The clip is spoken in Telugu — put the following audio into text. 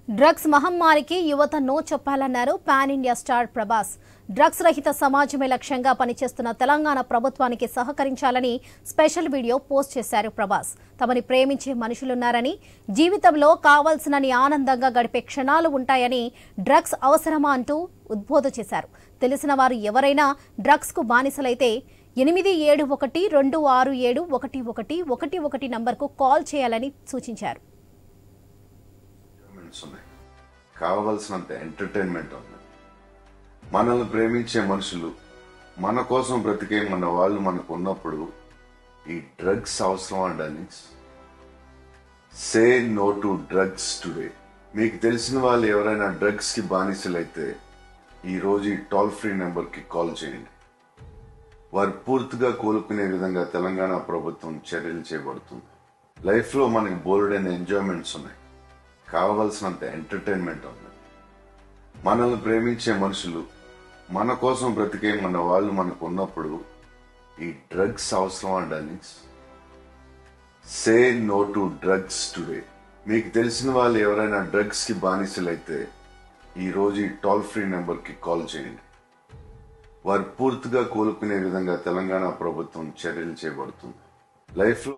డ్రగ్స్ మహమ్మారికి యువత నో చెప్పాలన్నారు pan India star Prabhas. Drugs రహిత సమాజమే లక్ష్యంగా పనిచేస్తున్న తెలంగాణ ప్రభుత్వానికి సహకరించాలని స్పెషల్ వీడియో పోస్ట్ చేశారు ప్రభాస్. తమని ప్రేమించే మనుషులున్నారని, జీవితంలో కావాల్సినన్ని ఆనందంగా గడిపే క్షణాలు ఉంటాయని, డ్రగ్స్ అవసరమా అంటూ ఉద్బోధ చేశారు. తెలిసిన వారు ఎవరైనా డ్రగ్స్ కు బానిసలైతే 8712671111 నంబర్కు కాల్ చేయాలని సూచించారు. కావలసినంత ఎంటర్టైన్మెంట్ ఉంది. మనల్ని ప్రేమించే మనుషులు, మన కోసం బ్రతికే మన వాళ్ళు మనకు ఉన్నప్పుడు ఈ డ్రగ్స్ అవసరం అండి. Say no to drugs today. మీకు తెలిసిన వాళ్ళు ఎవరైనా డ్రగ్స్ కి బానిసలైతే ఈ రోజు ఈ టోల్ ఫ్రీ నెంబర్ కి కాల్ చేయండి. వారు పూర్తిగా కోలుకునే విధంగా తెలంగాణ ప్రభుత్వం చర్యలు చేపడుతుంది. లైఫ్ లో మనకి బోల్డైన ఎంజాయ్మెంట్స్ ఉన్నాయి. కావలసినంత ఎంటర్టైన్మెంట్ ఉంది. మనల్ని ప్రేమించే మనుషులు, మన కోసం బ్రతికే మన వాళ్ళు మనకు ఉన్నప్పుడు ఈ డ్రగ్స్ అవసరం అండి. Say no to drugs today. మీకు తెలిసిన వాళ్ళు ఎవరైనా డ్రగ్స్ కి బానిసలైతే ఈ రోజు ఈ టోల్ ఫ్రీ నెంబర్ కి కాల్ చేయండి. వారు పూర్తిగా కోలుకునే విధంగా తెలంగాణ ప్రభుత్వం చర్యలు చేపడుతుంది. లైఫ్ లో